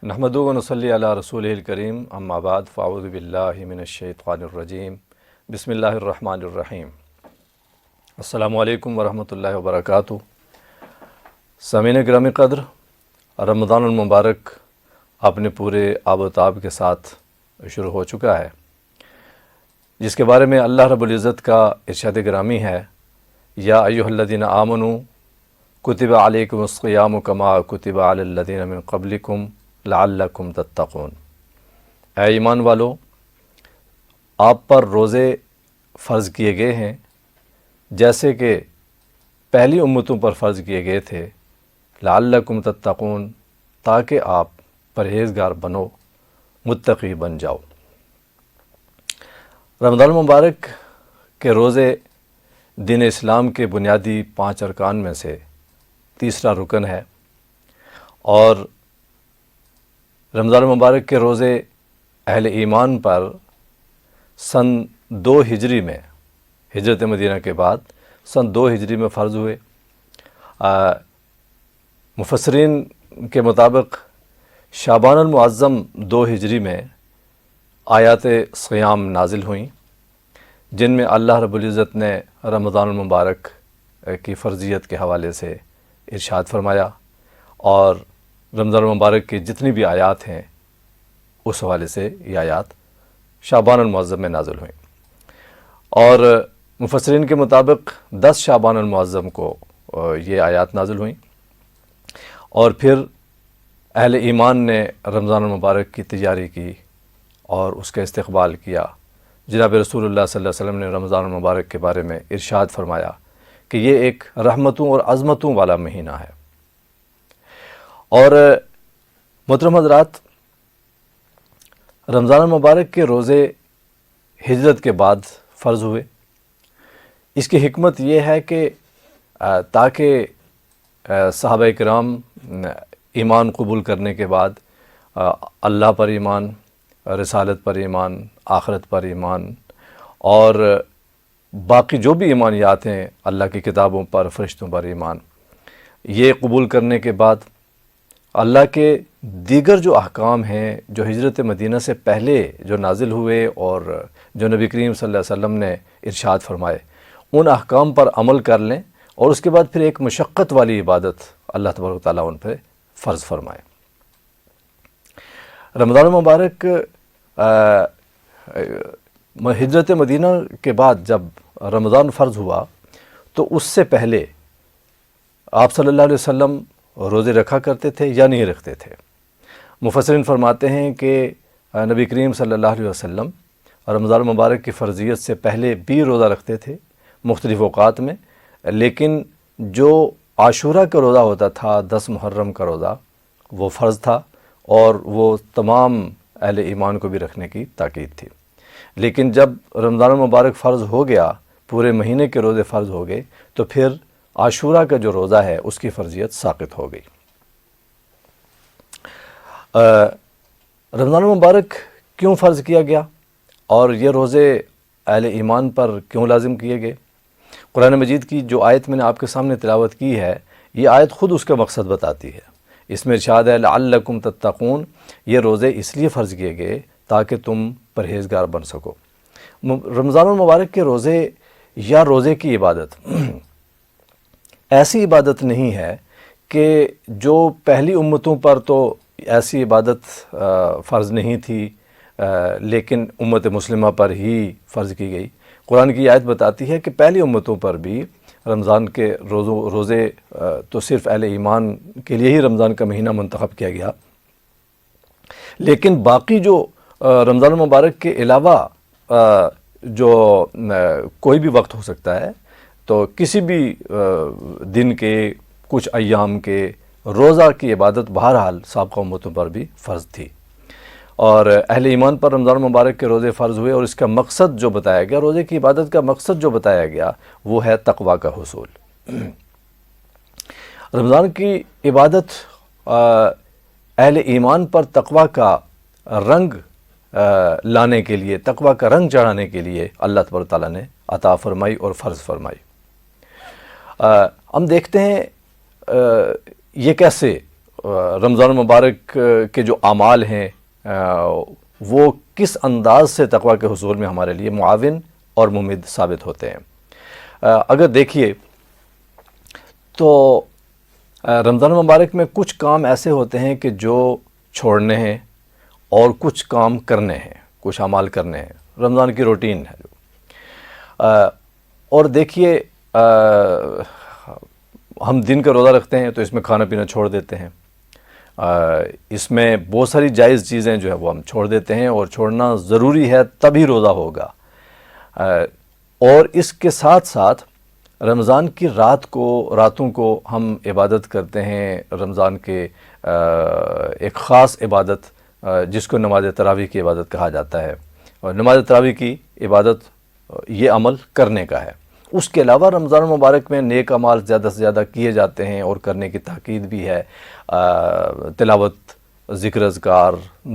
نحمدہ و نصلی علی رسولہ الکریم اما بعد فاعوذ باللہ من الشیطان الرجیم بسم اللہ الرحمن الرحیم السلام علیکم ورحمۃ اللہ وبرکاتہ۔ سامعین گرامی قدر، رمضان المبارک اپنے پورے آب و تاب کے ساتھ شروع ہو چکا ہے، جس کے بارے میں اللہ رب العزت کا ارشاد گرامی ہے، یا ایھا الذین آمنوا کتب علیکم الصیام کما کتب علی الذین من قبلکم لعلکم تتقون۔ اے ایمان والو، آپ پر روزے فرض کیے گئے ہیں جیسے کہ پہلی امتوں پر فرض کیے گئے تھے، لعلکم تتقون، تاکہ آپ پرہیزگار بنو، متقی بن جاؤ۔ رمضان المبارک کے روزے دین اسلام کے بنیادی 5 ارکان میں سے تیسرا رکن ہے، اور رمضان المبارک کے روزے اہل ایمان پر سن 2 ہجری میں، ہجرت مدینہ کے بعد سن 2 ہجری میں فرض ہوئے۔ مفسرین کے مطابق شعبان المعظم 2 ہجری میں آیات صیام نازل ہوئیں، جن میں اللہ رب العزت نے رمضان المبارک کی فرضیت کے حوالے سے ارشاد فرمایا، اور رمضان المبارک کی جتنی بھی آیات ہیں اس حوالے سے یہ آیات شعبان المعظم میں نازل ہوئیں، اور مفسرین کے مطابق 10 شعبان المعظم کو یہ آیات نازل ہوئیں، اور پھر اہل ایمان نے رمضان المبارک کی تیاری کی اور اس کا استقبال کیا۔ جناب رسول اللہ صلی اللہ علیہ وسلم نے رمضان المبارک کے بارے میں ارشاد فرمایا کہ یہ ایک رحمتوں اور عظمتوں والا مہینہ ہے۔ اور محترم حضرات، رمضان المبارک کے روزے ہجرت کے بعد فرض ہوئے۔ اس کی حکمت یہ ہے کہ تاکہ صحابہ کرام ایمان قبول کرنے کے بعد اللہ پر ایمان، رسالت پر ایمان، آخرت پر ایمان، اور باقی جو بھی ایمانیات ہیں، اللہ کی کتابوں پر، فرشتوں پر ایمان، یہ قبول کرنے کے بعد اللہ کے دیگر جو احکام ہیں جو ہجرت مدینہ سے پہلے جو نازل ہوئے اور جو نبی کریم صلی اللہ علیہ وسلم نے ارشاد فرمائے، ان احکام پر عمل کر لیں، اور اس کے بعد پھر ایک مشقت والی عبادت اللہ تبارک و تعالیٰ ان پہ فرض فرمائے۔ رمضان المبارک ہجرت مدینہ کے بعد جب رمضان فرض ہوا تو اس سے پہلے آپ صلی اللہ علیہ وسلم روزے رکھا کرتے تھے یا نہیں رکھتے تھے؟ مفسرین فرماتے ہیں کہ نبی کریم صلی اللہ علیہ وسلم رمضان المبارک کی فرضیت سے پہلے بھی روزہ رکھتے تھے مختلف اوقات میں، لیکن جو عاشورہ کا روزہ ہوتا تھا، 10 محرم کا روزہ، وہ فرض تھا، اور وہ تمام اہل ایمان کو بھی رکھنے کی تاکید تھی۔ لیکن جب رمضان المبارک فرض ہو گیا، پورے مہینے کے روزے فرض ہو گئے، تو پھر عاشورہ کا جو روزہ ہے اس کی فرضیت ساقط ہو گئی۔ رمضان المبارک کیوں فرض کیا گیا، اور یہ روزے اہل ایمان پر کیوں لازم کیے گئے؟ قرآن مجید کی جو آیت میں نے آپ کے سامنے تلاوت کی ہے، یہ آیت خود اس کا مقصد بتاتی ہے۔ اس میں ارشاد ہے لعلکم تتقون، یہ روزے اس لیے فرض کیے گئے تاکہ تم پرہیزگار بن سکو۔ رمضان المبارک کے روزے یا روزے کی عبادت ایسی عبادت نہیں ہے کہ جو پہلی امتوں پر تو ایسی عبادت فرض نہیں تھی، لیکن امت مسلمہ پر ہی فرض کی گئی۔ قرآن کی آیت بتاتی ہے کہ پہلی امتوں پر بھی رمضان کے روزے تو صرف اہل ایمان کے لیے ہی رمضان کا مہینہ منتخب کیا گیا، لیکن باقی جو رمضان المبارک کے علاوہ جو کوئی بھی وقت ہو سکتا ہے، تو کسی بھی دن کے، کچھ ایام کے روزہ کی عبادت بہرحال سابقہ امتوں پر بھی فرض تھی، اور اہل ایمان پر رمضان المبارک کے روزے فرض ہوئے، اور اس کا مقصد جو بتایا گیا، روزے کی عبادت کا مقصد جو بتایا گیا، وہ ہے تقویٰ کا حصول۔ رمضان کی عبادت اہل ایمان پر تقویٰ کا رنگ لانے کے لیے، تقویٰ کا رنگ چڑھانے کے لیے اللہ تبارک تعالیٰ نے عطا فرمائی اور فرض فرمائی۔ ہم دیکھتے ہیں یہ کیسے رمضان المبارک کے جو اعمال ہیں وہ کس انداز سے تقویٰ کے حصول میں ہمارے لیے معاون اور ممد ثابت ہوتے ہیں۔ اگر دیکھیے تو رمضان المبارک میں کچھ کام ایسے ہوتے ہیں کہ جو چھوڑنے ہیں اور کچھ کام کرنے ہیں، کچھ اعمال کرنے ہیں، رمضان کی روٹین ہے جو۔ اور دیکھیے ہم دن کا روزہ رکھتے ہیں تو اس میں کھانا پینا چھوڑ دیتے ہیں، اس میں بہت ساری جائز چیزیں جو ہے وہ ہم چھوڑ دیتے ہیں، اور چھوڑنا ضروری ہے تبھی روزہ ہوگا۔ اور اس کے ساتھ ساتھ رمضان کی راتوں کو ہم عبادت کرتے ہیں، رمضان کے ایک خاص عبادت جس کو نماز تراویح کی عبادت کہا جاتا ہے، اور نماز تراویح کی عبادت یہ عمل کرنے کا ہے۔ اس کے علاوہ رمضان المبارک میں نیک اعمال زیادہ سے زیادہ کیے جاتے ہیں اور کرنے کی تاکید بھی ہے، تلاوت، ذکر اذکار،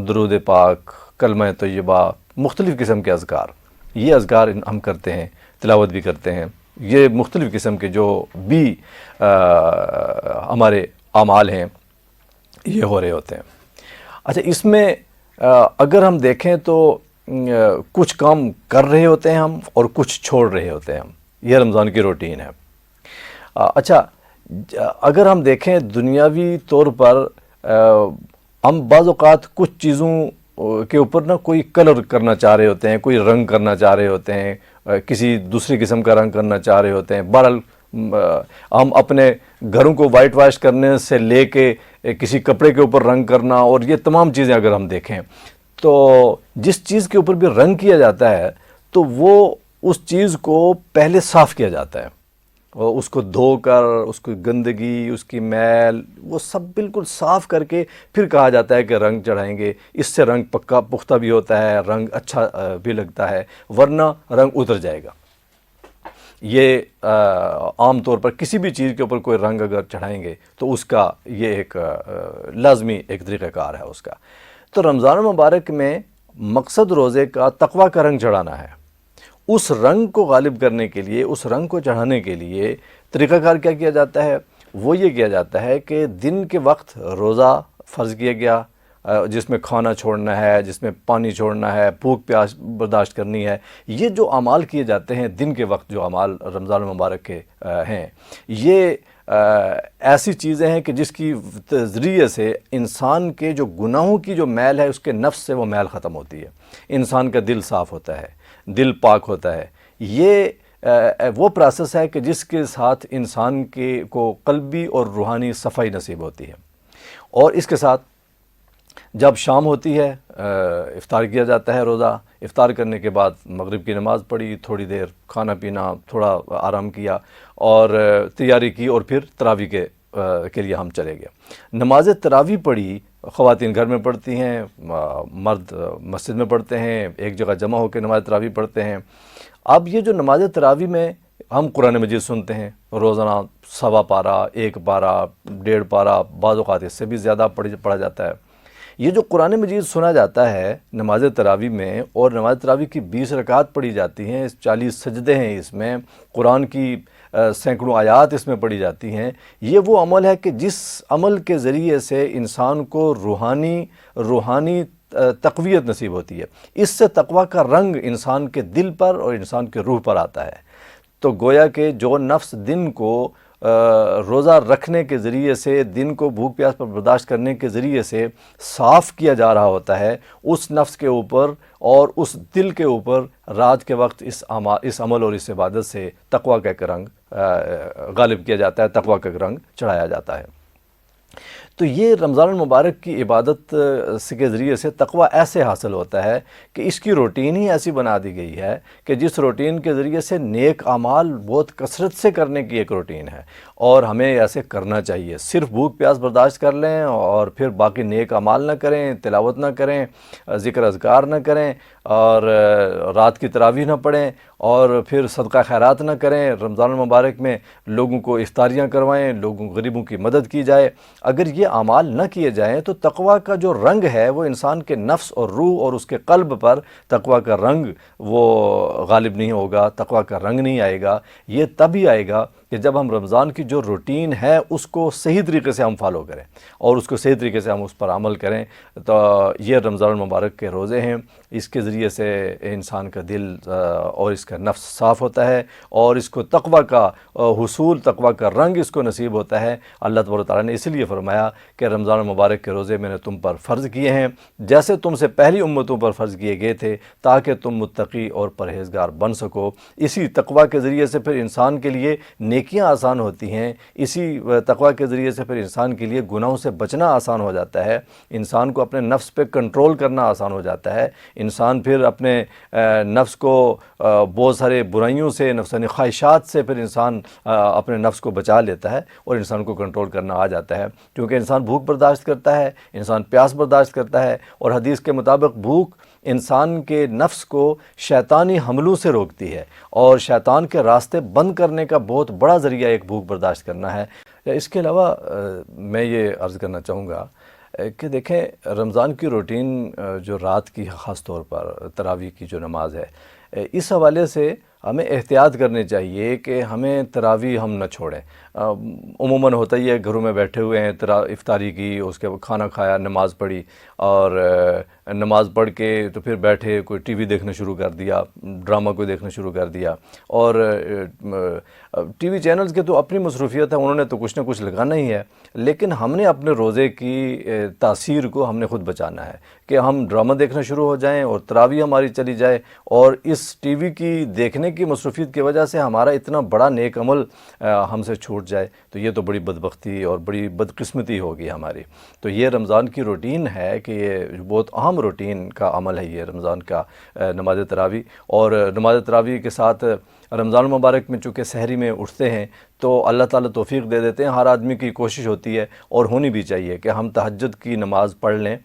درود پاک، کلمہ طیبہ، مختلف قسم کے اذکار، یہ اذکار ہم کرتے ہیں، تلاوت بھی کرتے ہیں، یہ مختلف قسم کے جو بھی ہمارے اعمال ہیں یہ ہو رہے ہوتے ہیں۔ اچھا، اس میں اگر ہم دیکھیں تو کچھ کام کر رہے ہوتے ہیں ہم اور کچھ چھوڑ رہے ہوتے ہیں ہم، یہ رمضان کی روٹین ہے۔ اچھا، اگر ہم دیکھیں دنیاوی طور پر ہم بعض اوقات کچھ چیزوں کے اوپر نا کوئی کلر کرنا چاہ رہے ہوتے ہیں، کوئی رنگ کرنا چاہ رہے ہوتے ہیں، کسی دوسری قسم کا رنگ کرنا چاہ رہے ہوتے ہیں۔ بہرحال ہم اپنے گھروں کو وائٹ واش کرنے سے لے کے کسی کپڑے کے اوپر رنگ کرنا، اور یہ تمام چیزیں اگر ہم دیکھیں تو جس چیز کے اوپر بھی رنگ کیا جاتا ہے تو وہ اس چیز کو پہلے صاف کیا جاتا ہے، اور اس کو دھو کر اس کی گندگی، اس کی میل، وہ سب بالکل صاف کر کے پھر کہا جاتا ہے کہ رنگ چڑھائیں گے، اس سے رنگ پکا پختہ بھی ہوتا ہے، رنگ اچھا بھی لگتا ہے، ورنہ رنگ اتر جائے گا۔ یہ عام طور پر کسی بھی چیز کے اوپر کوئی رنگ اگر چڑھائیں گے تو اس کا یہ ایک لازمی ایک طریقہ کار ہے اس کا۔ تو رمضان المبارک میں مقصد روزے کا تقویٰ کا رنگ چڑھانا ہے۔ اس رنگ کو غالب کرنے کے لیے، اس رنگ کو چڑھانے کے لیے طریقہ کار کیا کیا جاتا ہے؟ وہ یہ کیا جاتا ہے کہ دن کے وقت روزہ فرض کیا گیا، جس میں کھانا چھوڑنا ہے، جس میں پانی چھوڑنا ہے، بھوک پیاس برداشت کرنی ہے، یہ جو اعمال کیے جاتے ہیں دن کے وقت، جو اعمال رمضان المبارک کے ہیں، یہ ایسی چیزیں ہیں کہ جس کی ذریعے سے انسان کے جو گناہوں کی جو میل ہے، اس کے نفس سے وہ میل ختم ہوتی ہے، انسان کا دل صاف ہوتا ہے، دل پاک ہوتا ہے۔ یہ وہ پروسیس ہے کہ جس کے ساتھ انسان کو قلبی اور روحانی صفائی نصیب ہوتی ہے۔ اور اس کے ساتھ جب شام ہوتی ہے، افطار کیا جاتا ہے، روزہ افطار کرنے کے بعد مغرب کی نماز پڑھی، تھوڑی دیر کھانا پینا، تھوڑا آرام کیا اور تیاری کی، اور پھر تراویح کے لیے ہم چلے گئے۔ نماز تراویح پڑھی، خواتین گھر میں پڑھتی ہیں، مرد مسجد میں پڑھتے ہیں، ایک جگہ جمع ہو کے نماز تراویح پڑھتے ہیں۔ اب یہ جو نماز تراویح میں ہم قرآن مجید سنتے ہیں روزانہ، 1.25 پارہ، 1 پارہ، 1.5 پارہ، بعض اوقات اس سے بھی زیادہ پڑھا جاتا ہے۔ یہ جو قرآن مجید سنا جاتا ہے نماز تراویح میں، اور نماز تراویح کی 20 رکعات پڑھی جاتی ہیں، 40 سجدے ہیں اس میں، قرآن کی سینکڑوں آیات اس میں پڑھی جاتی ہیں، یہ وہ عمل ہے کہ جس عمل کے ذریعے سے انسان کو روحانی تقویت نصیب ہوتی ہے۔ اس سے تقویٰ کا رنگ انسان کے دل پر اور انسان کے روح پر آتا ہے۔ تو گویا کہ جو نفس دن کو روزہ رکھنے کے ذریعے سے، دن کو بھوک پیاس پر برداشت کرنے کے ذریعے سے صاف کیا جا رہا ہوتا ہے، اس نفس کے اوپر اور اس دل کے اوپر رات کے وقت اس عمل اور اس عبادت سے تقویٰ کا ایک رنگ غالب کیا جاتا ہے، تقویٰ کا ایک رنگ چڑھایا جاتا ہے۔ تو یہ رمضان المبارک کی عبادت کے ذریعے سے تقویٰ ایسے حاصل ہوتا ہے کہ اس کی روٹین ہی ایسی بنا دی گئی ہے کہ جس روٹین کے ذریعے سے نیک اعمال بہت کثرت سے کرنے کی ایک روٹین ہے، اور ہمیں ایسے کرنا چاہیے۔ صرف بھوک پیاس برداشت کر لیں اور پھر باقی نیک اعمال نہ کریں، تلاوت نہ کریں، ذکر اذکار نہ کریں، اور رات کی تراویح نہ پڑھیں، اور پھر صدقہ خیرات نہ کریں۔ رمضان المبارک میں لوگوں کو افطاریاں کروائیں، غریبوں کی مدد کی جائے۔ اگر یہ اعمال نہ کیے جائیں تو تقویٰ کا جو رنگ ہے وہ انسان کے نفس اور روح اور اس کے قلب پر تقویٰ کا رنگ وہ غالب نہیں ہوگا، تقویٰ کا رنگ نہیں آئے گا۔ یہ تبھی آئے گا کہ جب ہم رمضان کی جو روٹین ہے اس کو صحیح طریقے سے ہم فالو کریں اور اس کو صحیح طریقے سے ہم اس پر عمل کریں، تو یہ رمضان المبارک کے روزے ہیں، اس کے ذریعے سے انسان کا دل اور اس کا نفس صاف ہوتا ہے اور اس کو تقویٰ کا حصول، تقویٰ کا رنگ اس کو نصیب ہوتا ہے۔ اللہ تبارک و تعالیٰ نے اسی لیے فرمایا کہ رمضان المبارک کے روزے میں نے تم پر فرض کیے ہیں جیسے تم سے پہلی امتوں پر فرض کیے گئے تھے، تاکہ تم متقی اور پرہیزگار بن سکو۔ اسی تقویٰ کے ذریعے سے پھر انسان کے لیے نیکیاں آسان ہوتی ہیں، اسی تقویٰ کے ذریعے سے پھر انسان کے لیے گناہوں سے بچنا آسان ہو جاتا ہے، انسان کو اپنے نفس پہ کنٹرول کرنا آسان ہو جاتا ہے، انسان پھر اپنے نفس کو بہت سارے برائیوں سے، نفسانی خواہشات سے پھر انسان اپنے نفس کو بچا لیتا ہے اور انسان کو کنٹرول کرنا آ جاتا ہے، کیونکہ انسان بھوک برداشت کرتا ہے، انسان پیاس برداشت کرتا ہے، اور حدیث کے مطابق بھوک انسان کے نفس کو شیطانی حملوں سے روکتی ہے، اور شیطان کے راستے بند کرنے کا بہت بڑا ذریعہ ایک بھوک برداشت کرنا ہے۔ اس کے علاوہ میں یہ عرض کرنا چاہوں گا کہ دیکھیں، رمضان کی روٹین جو رات کی خاص طور پر تراویح کی جو نماز ہے، اس حوالے سے ہمیں احتیاط کرنی چاہیے کہ ہمیں تراویح ہم نہ چھوڑیں۔ عموماً ہوتا ہی ہے، گھروں میں بیٹھے ہوئے ہیں، افطاری کی، اس کے بعد کھانا کھایا، نماز پڑھی، اور نماز پڑھ کے تو پھر بیٹھے کوئی ٹی وی دیکھنا شروع کر دیا، ڈرامہ کوئی دیکھنا شروع کر دیا، اور ٹی وی چینلز کے تو اپنی مصروفیت ہے، انہوں نے تو کچھ نہ کچھ لگانا ہی ہے، لیکن ہم نے اپنے روزے کی تاثیر کو ہم نے خود بچانا ہے کہ ہم ڈرامہ دیکھنا شروع ہو جائیں اور تراویح ہماری چلی جائے، اور اس ٹی وی کی دیکھنے کی مصروفیت کی وجہ سے ہمارا اتنا بڑا نیک عمل ہم سے چھوٹ جائے، تو یہ تو بڑی بدبختی اور بڑی بدقسمتی ہوگی ہماری۔ تو یہ رمضان کی روٹین ہے کہ یہ بہت اہم روٹین کا عمل ہے یہ رمضان کا نماز تراویح، اور نماز تراویح کے ساتھ رمضان المبارک میں چونکہ سحری میں اٹھتے ہیں تو اللہ تعالیٰ توفیق دے دیتے ہیں، ہر آدمی کی کوشش ہوتی ہے اور ہونی بھی چاہیے کہ ہم تہجد کی نماز پڑھ لیں،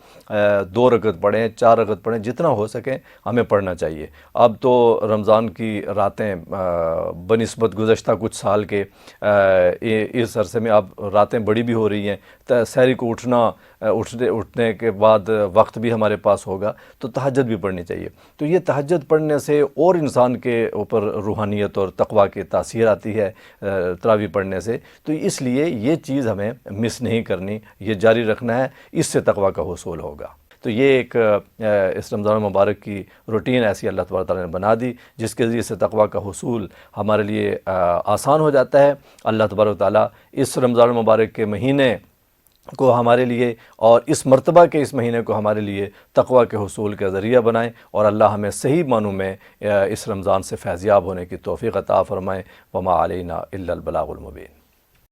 2 رکعت پڑھیں، 4 رکعت پڑھیں، جتنا ہو سکے ہمیں پڑھنا چاہیے۔ اب تو رمضان کی راتیں بنسبت گزشتہ کچھ سال کے اس عرصے میں اب راتیں بڑی بھی ہو رہی ہیں، سحری کو اٹھنے کے بعد وقت بھی ہمارے پاس ہوگا تو تہجد بھی پڑھنی چاہیے۔ تو یہ تہجد پڑھنے سے اور انسان کے اوپر روحانیت اور تقویٰ کی تاثیر آتی ہے تراویح پڑھنے سے، تو اس لیے یہ چیز ہمیں مس نہیں کرنی، یہ جاری رکھنا ہے، اس سے تقویٰ کا حصول ہوگا۔ تو یہ ایک اس رمضان مبارک کی روٹین ایسی اللہ تبارک تعالیٰ نے بنا دی جس کے ذریعے سے تقویٰ کا حصول ہمارے لیے آسان ہو جاتا ہے۔ اللہ تبارک تعالیٰ اس رمضان مبارک کے مہینے کو ہمارے لیے اور اس مرتبہ کے اس مہینے کو ہمارے لیے تقویٰ کے حصول کا ذریعہ بنائیں، اور اللہ ہمیں صحیح معنوں میں اس رمضان سے فیضیاب ہونے کی توفیق عطا فرمائیں۔ وما علینا الا البلاغ المبین۔